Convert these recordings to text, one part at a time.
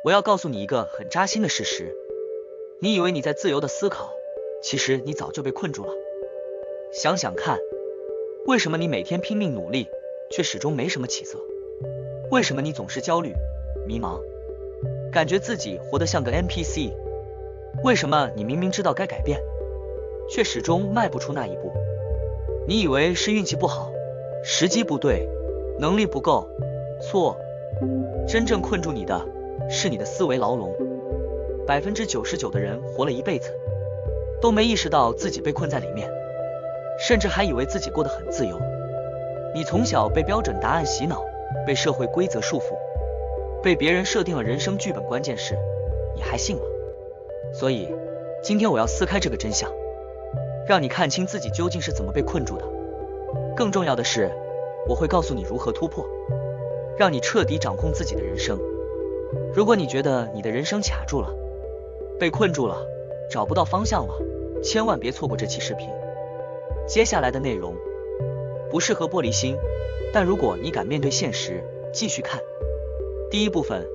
我要告诉你一个很扎心的事实，你以为你在自由的思考，其实你早就被困住了。想想看，为什么你每天拼命努力，却始终没什么起色？为什么你总是焦虑、迷茫，感觉自己活得像个 NPC？ 为什么你明明知道该改变，却始终迈不出那一步？你以为是运气不好，时机不对，能力不够？错，真正困住你的是你的思维牢笼。99%的人活了一辈子，都没意识到自己被困在里面，甚至还以为自己过得很自由。你从小被标准答案洗脑，被社会规则束缚，被别人设定了人生剧本，关键是你还信了。所以今天我要撕开这个真相，让你看清自己究竟是怎么被困住的。更重要的是，我会告诉你如何突破，让你彻底掌控自己的人生。如果你觉得你的人生卡住了，被困住了，找不到方向了，千万别错过这期视频。接下来的内容不适合玻璃心，但如果你敢面对现实，继续看。第一部分，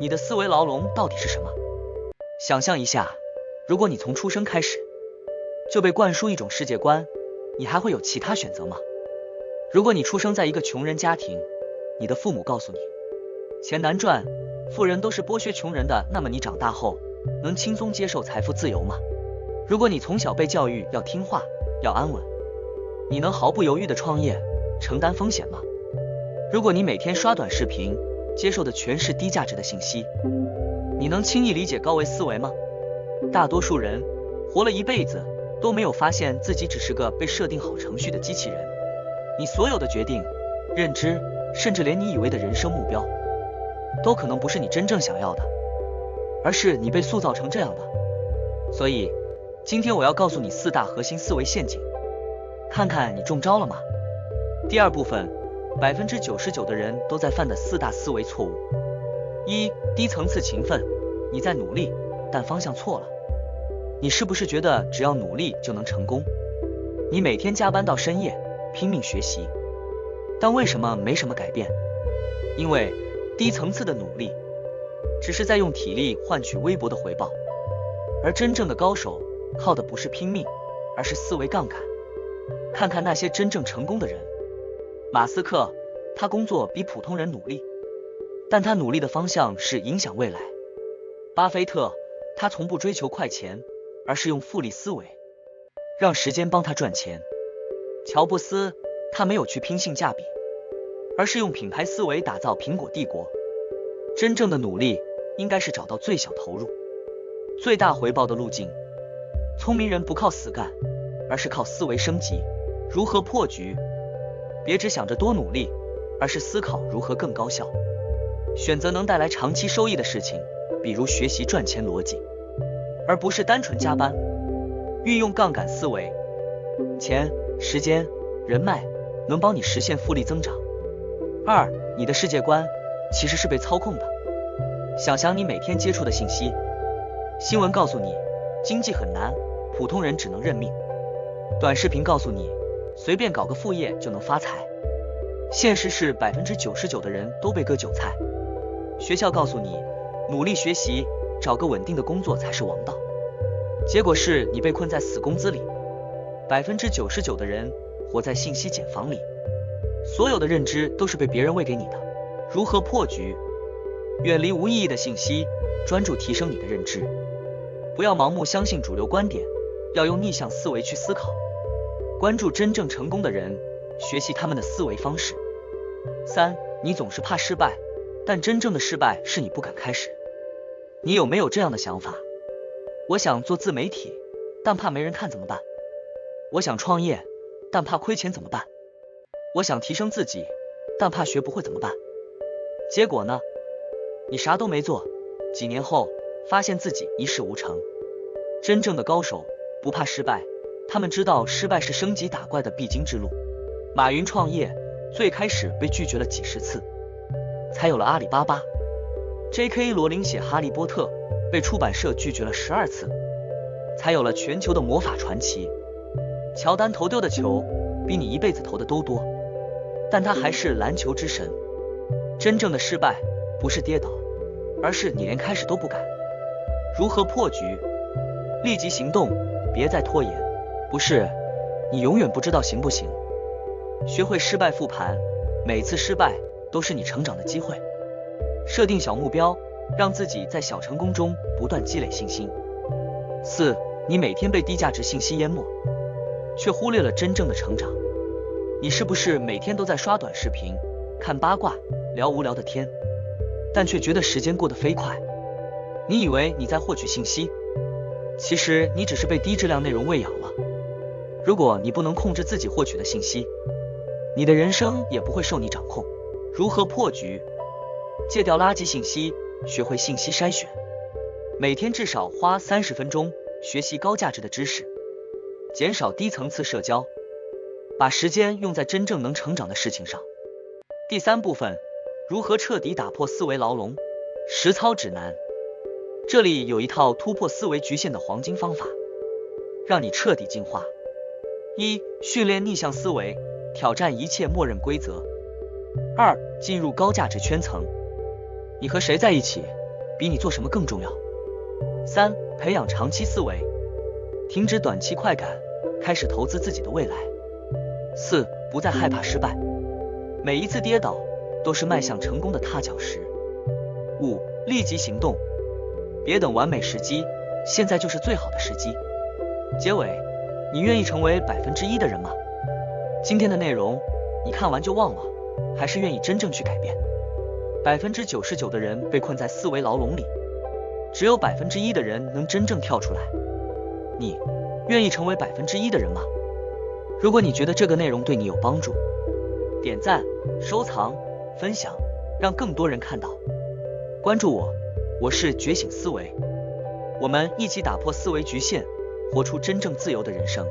你的思维牢笼到底是什么？想象一下，如果你从出生开始就被灌输一种世界观，你还会有其他选择吗？如果你出生在一个穷人家庭，你的父母告诉你钱难赚，富人都是剥削穷人的，那么你长大后能轻松接受财富自由吗？如果你从小被教育要听话，要安稳，你能毫不犹豫地创业，承担风险吗？如果你每天刷短视频，接受的全是低价值的信息，你能轻易理解高维思维吗？大多数人活了一辈子都没有发现自己只是个被设定好程序的机器人。你所有的决定、认知，甚至连你以为的人生目标，都可能不是你真正想要的，而是你被塑造成这样的。所以今天我要告诉你4大核心思维陷阱，看看你中招了吗？第二部分，99%的人都在犯的4大思维错误。1. 低层次勤奋，你在努力，但方向错了。你是不是觉得只要努力就能成功？你每天加班到深夜，拼命学习，但为什么没什么改变？因为低层次的努力只是在用体力换取微薄的回报，而真正的高手靠的不是拼命，而是思维杠杆。看看那些真正成功的人，马斯克，他工作比普通人努力，但他努力的方向是影响未来。巴菲特，他从不追求快钱，而是用复利思维，让时间帮他赚钱。乔布斯，他没有去拼性价比，而是用品牌思维打造苹果帝国。真正的努力应该是找到最小投入、最大回报的路径。聪明人不靠死干，而是靠思维升级。如何破局？别只想着多努力，而是思考如何更高效，选择能带来长期收益的事情，比如学习赚钱逻辑，而不是单纯加班。运用杠杆思维，钱、时间、人脉能帮你实现复利增长。2. 你的世界观其实是被操控的。想想你每天接触的信息，新闻告诉你经济很难，普通人只能认命；短视频告诉你随便搞个副业就能发财。现实是99%的人都被割韭菜。学校告诉你努力学习，找个稳定的工作才是王道，结果是你被困在死工资里。99%的人活在信息茧房里，所有的认知都是被别人喂给你的。如何破局？远离无意义的信息，专注提升你的认知。不要盲目相信主流观点，要用逆向思维去思考。关注真正成功的人，学习他们的思维方式。3. 你总是怕失败，但真正的失败是你不敢开始。你有没有这样的想法？我想做自媒体，但怕没人看怎么办？我想创业，但怕亏钱怎么办？我想提升自己，但怕学不会怎么办？结果呢？你啥都没做，几年后发现自己一事无成。真正的高手不怕失败，他们知道失败是升级打怪的必经之路。马云创业最开始被拒绝了几十次，才有了阿里巴巴。J.K. 罗琳写哈利波特被出版社拒绝了12次，才有了全球的魔法传奇。乔丹投丢的球比你一辈子投的都多，但他还是篮球之神。真正的失败不是跌倒，而是你连开始都不敢。如何破局？立即行动，别再拖延。不是，你永远不知道行不行。学会失败复盘，每次失败都是你成长的机会。设定小目标，让自己在小成功中不断积累信心。4. 你每天被低价值信息淹没，却忽略了真正的成长。你是不是每天都在刷短视频、看八卦、聊无聊的天，但却觉得时间过得飞快？你以为你在获取信息，其实你只是被低质量内容喂养了。如果你不能控制自己获取的信息，你的人生也不会受你掌控。如何破局？戒掉垃圾信息，学会信息筛选。每天至少花30分钟学习高价值的知识，减少低层次社交，把时间用在真正能成长的事情上。第3部分，如何彻底打破思维牢笼？实操指南。这里有一套突破思维局限的黄金方法，让你彻底进化。1. 训练逆向思维，挑战一切默认规则。2. 进入高价值圈层，你和谁在一起，比你做什么更重要。3. 培养长期思维，停止短期快感，开始投资自己的未来。4. 不再害怕失败，每一次跌倒都是迈向成功的踏脚石。5. 立即行动，别等完美时机，现在就是最好的时机。结尾，你愿意成为1%的人吗？今天的内容你看完就忘了，还是愿意真正去改变？99%的人被困在思维牢笼里，只有1%的人能真正跳出来。你愿意成为1%的人吗？如果你觉得这个内容对你有帮助，点赞、收藏、分享，让更多人看到。关注我，我是觉醒思维，我们一起打破思维局限，活出真正自由的人生。